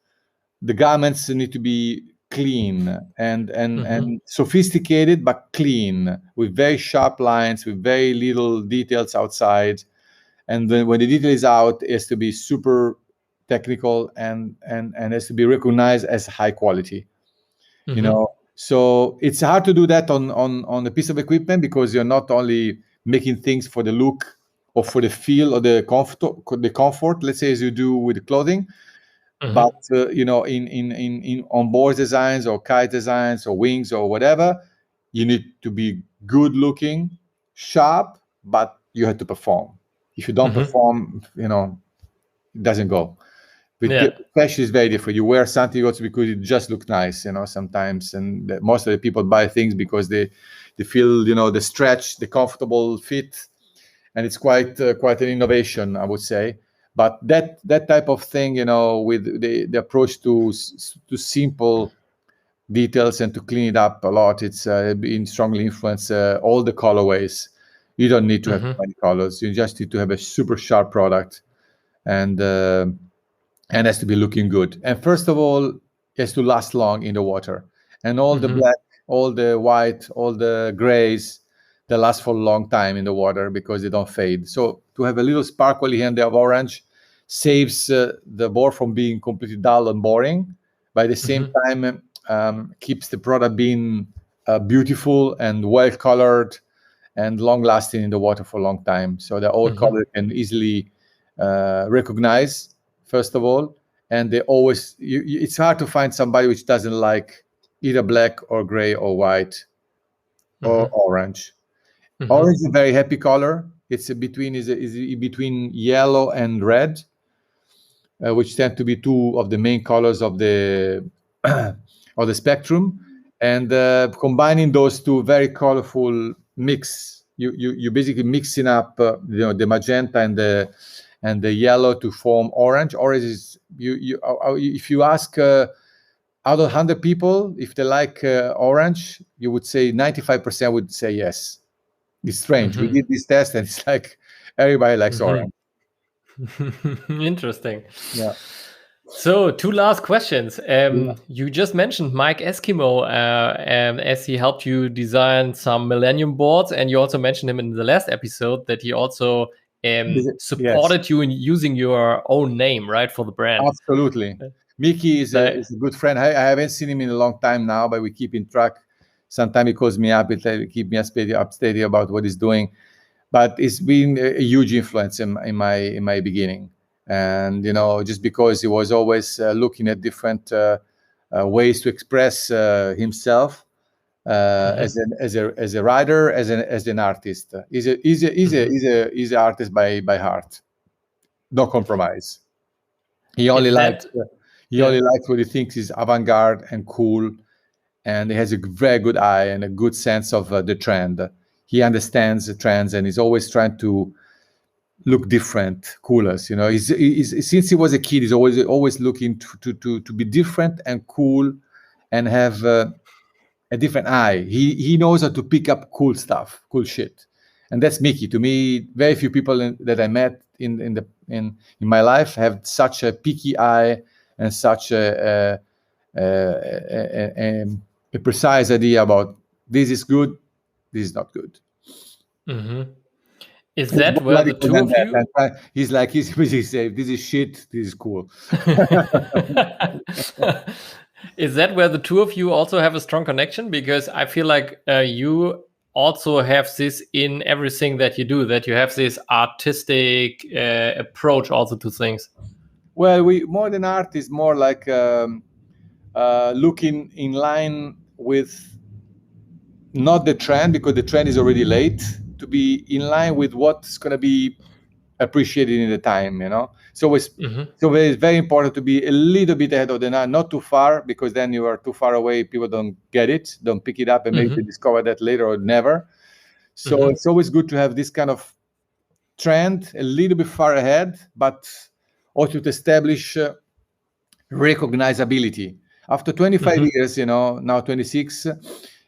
The garments need to be clean and sophisticated, but clean, with very sharp lines, with very little details outside. And then when the detail is out, it has to be super technical and has to be recognized as high quality. So it's hard to do that on a piece of equipment, because you're not only making things for the look or for the feel or the comfort, let's say, as you do with the clothing, but in onboard designs or kite designs or wings or whatever, you need to be good looking, sharp, but you have to perform. If you don't perform, it doesn't go. With fashion is very different. You wear something also because it just looks nice, sometimes. And most of the people buy things because they feel, the stretch, the comfortable fit, and it's quite an innovation, I would say. But that type of thing, with the approach to simple details and to clean it up a lot, it's been strongly influenced all the colorways. You don't need to have too many colors. You just need to have a super sharp product, and has to be looking good. And first of all, it has to last long in the water. And all the black, all the white, all the grays, they last for a long time in the water because they don't fade. So to have a little sparkle here and there of orange saves the board from being completely dull and boring. By the same time, keeps the product being beautiful and well-colored and long-lasting in the water for a long time. So the old color can easily recognize, first of all, and they always it's hard to find somebody which doesn't like either black or gray or white or orange. Orange is a very happy color. It's between yellow and red, which tend to be two of the main colors of the of the spectrum. And combining those two very colorful mix, you basically mixing up the magenta and the yellow to form orange. Orange is if you ask out of 100 people if they like orange, you would say 95% would say yes. It's strange. We did this test and it's like everybody likes orange. Interesting. Yeah. So 2 last questions. You just mentioned Mike Eskimo as he helped you design some Millennium boards, and you also mentioned him in the last episode that he also supported you in using your own name, right, for the brand. Absolutely. Mickey is a good friend. I haven't seen him in a long time now, but we keep in track. Sometimes he calls me up, he keep me updated about what he's doing. But it's been a huge influence in my beginning. And just because he was always looking at different ways to express himself as a writer, as an artist. He's an artist by heart. No compromise. He only Is likes that he only likes what he thinks is avant-garde and cool, and he has a very good eye and a good sense of the trend. He understands the trends and he's always trying to look different, coolest. You know, he's since he was a kid, he's always looking to be different and cool, and have a different eye. He knows how to pick up cool stuff, cool shit, and that's Mickey. To me, very few people that I met in my life have such a picky eye and such a precise idea about this is good, this is not good. Is that where the two of you? He's like he's say this is shit, this is cool. Is that where the two of you also have a strong connection? Because I feel like you also have this in everything that you do, that you have this artistic approach also to things. Well, we more than art is more like looking in line with not the trend, because the trend is already late, to be in line with what's going to be appreciated in the time, you know. So it's very important to be a little bit ahead of the time, not too far, because then you are too far away, people don't get it, don't pick it up, and maybe they discover that later or never. So it's always good to have this kind of trend a little bit far ahead, but also to establish recognizability. After 25 years, you know, now 26,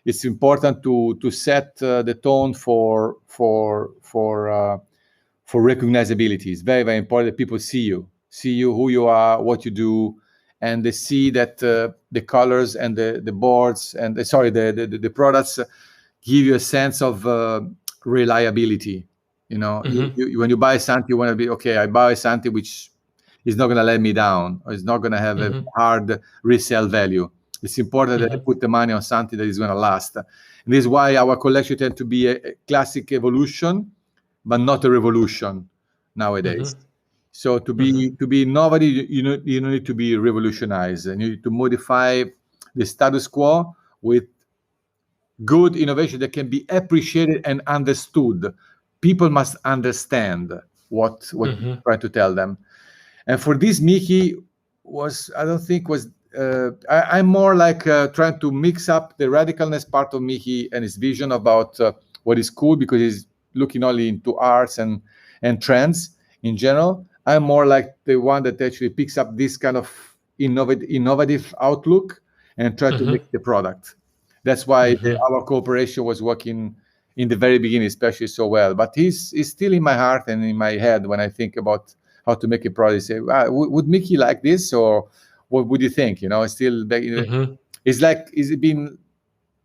it's important to set the tone for recognizability. It's very, very important that people see you, who you are, what you do, and they see that the colors and the boards and the products give you a sense of reliability. You know, when you buy something, you want to be, okay, I buy something which is not going to let me down, or is not going to have a hard resale value. It's important that I put the money on something that is going to last. And this is why our collection tends to be a classic evolution, but not a revolution nowadays. So to be innovative, you don't need to be revolutionized. You need to modify the status quo with good innovation that can be appreciated and understood. People must understand what you're trying to tell them. And for this, Mickey I'm more like trying to mix up the radicalness part of Mickey and his vision about what is cool, because he's looking only into arts and trends in general. I'm more like the one that actually picks up this kind of innovative outlook and try to make the product. That's why our cooperation was working in the very beginning, especially so well. But he's still in my heart and in my head when I think about how to make a product. Say, would Mickey like this, or what would you think? You know, still, it's like he's been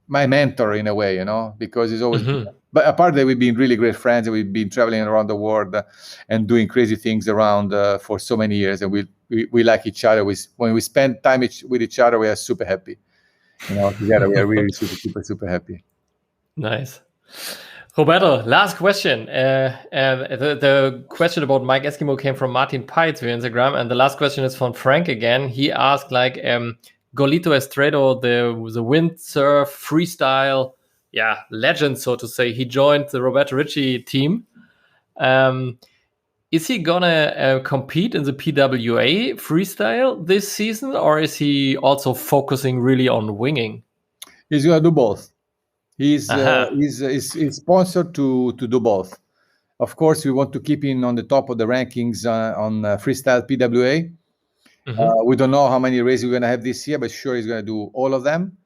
my mentor in a way, you know, because he's always. But apart that, we've been really great friends, and we've been traveling around the world and doing crazy things around for so many years, and we like each other. When we spend time with each other, we are super happy. You know, together we are really super happy. Nice. Roberto, last question. The question about Mike Eskimo came from Martin Peitz via Instagram, and the last question is from Frank again. He asked, like, Golito Estredo, the windsurf freestyle, legend, so to say. He joined the Roberto Ricci team. Is he gonna compete in the PWA freestyle this season, or is he also focusing really on winging? He's gonna do both. He's sponsored to do both. Of course, we want to keep him on the top of the rankings on freestyle PWA. We don't know how many races we're going to have this year, but sure, he's going to do all of them.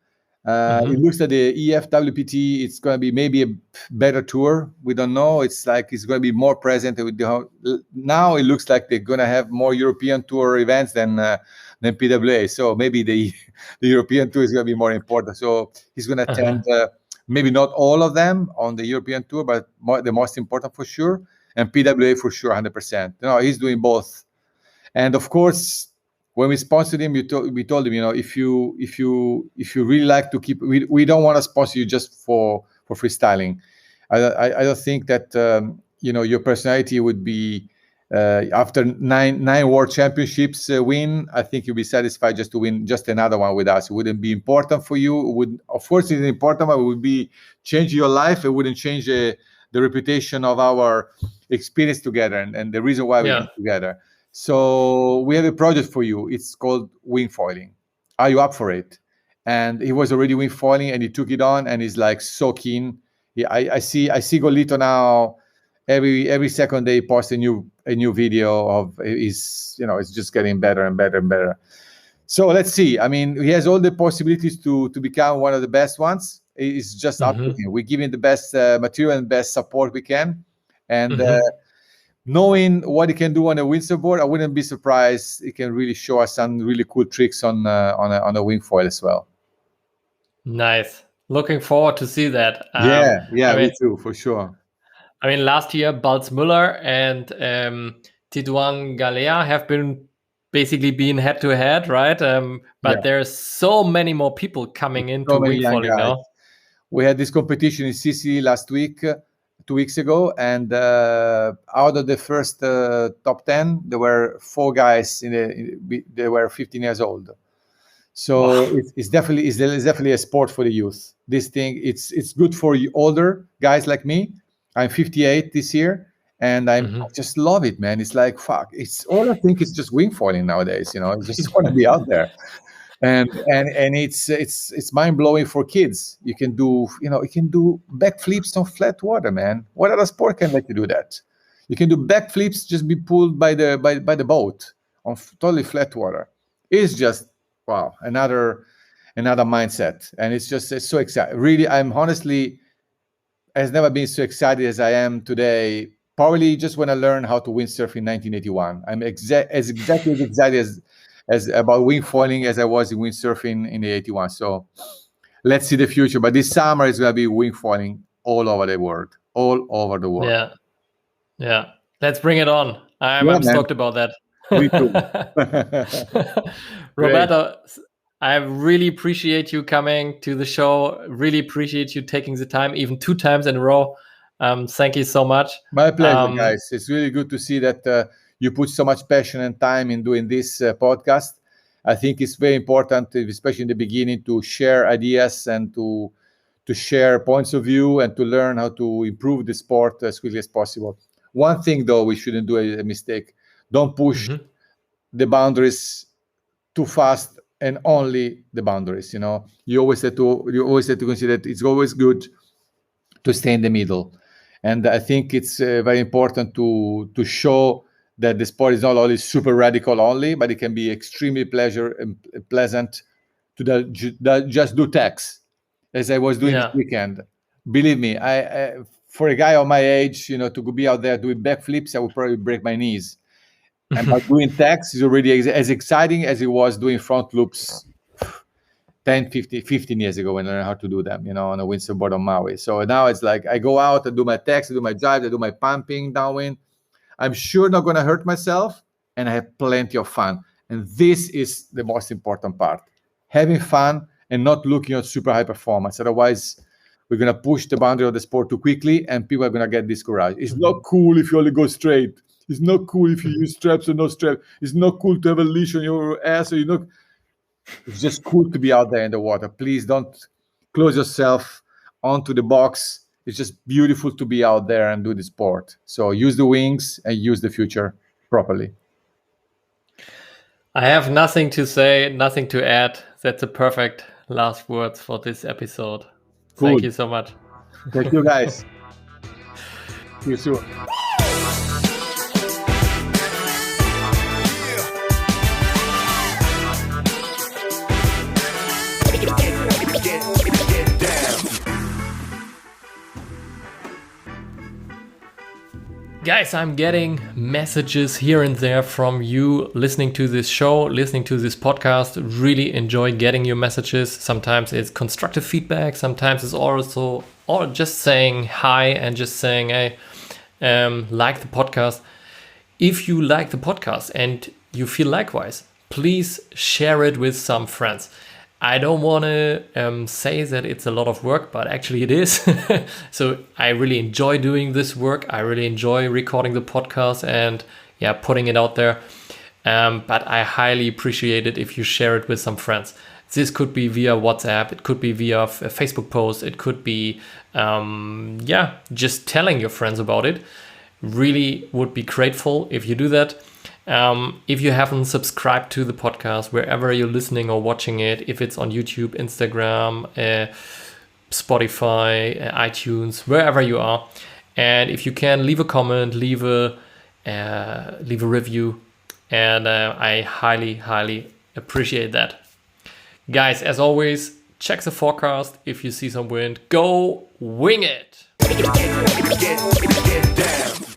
It looks like the EFWPT, it's going to be maybe a better tour. We don't know. It's like it's going to be more present. Now it looks like they're going to have more European tour events than PWA. So maybe the European tour is going to be more important. So he's going to attend maybe not all of them on the European tour, but the most important for sure. And PWA for sure, 100%. No, he's doing both. And of course, when we sponsored him, we told him, you know, if you really like to keep, we don't want to sponsor you just for freestyling. I don't think that your personality would be after nine world championships win. I think you'll be satisfied just to win just another one with us. It wouldn't be important for you. Of course, it's important, but it would be change your life. It wouldn't change the reputation of our experience together and the reason why we get together. So we have a project for you. It's called wingfoiling. Are you up for it? And he was already wingfoiling, and he took it on, and he's like so keen. I see Golito now. Every second day, he posts a new video of his. It's just getting better and better and better. So let's see. I mean, he has all the possibilities to become one of the best ones. It's just up to him. We give him the best material and best support we can, and knowing what he can do on a windsurfboard, I wouldn't be surprised. He can really show us some really cool tricks on a wingfoil as well. Nice. Looking forward to see that. Me too, for sure. I mean, last year, Balz Müller and Tidouan Galea have been basically being head-to-head, right? But there's so many more people coming into wingfoiling now. We had this competition in Sicily last week, 2 weeks ago, and out of the first top 10, there were 4 guys they were 15 years old. So it's definitely a sport for the youth. This thing, it's good for older guys like me. I'm 58 this year, and I just love it, man. It's like, fuck. It's all I think is just wingfoiling nowadays. I just want to be out there. And it's mind blowing for kids. You can do backflips on flat water, man. What other sport can let you do that? You can do backflips, just be pulled by the boat on totally flat water. It's just wow, another mindset, and it's so exciting. Really, I'm honestly has never been so excited as I am today. Probably just when I learned how to windsurf in 1981. I'm exactly as excited as about wingfoiling as I was in windsurfing in the 81. So let's see the future. But this summer is going to be wingfoiling all over the world. Yeah. Let's bring it on. I'm stoked about that. Me too. Roberto, I really appreciate you coming to the show. Really appreciate you taking the time, even 2 times in a row. Thank you so much. My pleasure, guys. It's really good to see that you put so much passion and time in doing this podcast. I think it's very important, especially in the beginning, to share ideas and to share points of view and to learn how to improve the sport as quickly as possible. One thing, though, we shouldn't do a mistake. Don't push the boundaries too fast and only the boundaries. You always have to consider that it's always good to stay in the middle. And I think it's very important to show that the sport is not only super radical only, but it can be extremely pleasant to just do tags, as I was doing this weekend. Believe me, I for a guy of my age, to be out there doing backflips, I would probably break my knees. And by doing tags is already as exciting as it was doing front loops 10, 15 years ago when I learned how to do them, on a windsurfboard on Maui. So now it's like I go out and do my tags, I do my jives, I do my pumping downwind. I'm sure not going to hurt myself, and I have plenty of fun. And this is the most important part. Having fun and not looking at super high performance. Otherwise, we're going to push the boundary of the sport too quickly, and people are going to get discouraged. It's not cool if you only go straight. It's not cool if you use straps or no straps. It's not cool to have a leash on your ass. It's just cool to be out there in the water. Please don't close yourself onto the box. It's just beautiful to be out there and do the sport. So use the wings and use the future properly. I have nothing to say, nothing to add. That's a perfect last words for this episode. Cool. Thank you so much. Thank you, guys. See you soon. Guys, I'm getting messages here and there from you listening to this show, listening to this podcast. Really enjoy getting your messages. Sometimes it's constructive feedback. Sometimes it's also or just saying hi and just saying, hey, like the podcast. If you like the podcast and you feel likewise, please share it with some friends. I don't want to say that it's a lot of work, but actually it is. So I really enjoy doing this work. I really enjoy recording the podcast and putting it out there. But I highly appreciate it if you share it with some friends. This could be via WhatsApp. It could be via a Facebook post. It could be, just telling your friends about it. Really would be grateful if you do that. If you haven't subscribed to the podcast, wherever you're listening or watching it, if it's on YouTube, Instagram, Spotify, iTunes, wherever you are, and if you can, leave a comment, leave a review, and I highly appreciate that. Guys, as always, check the forecast. If you see some wind, go wing it. Get down.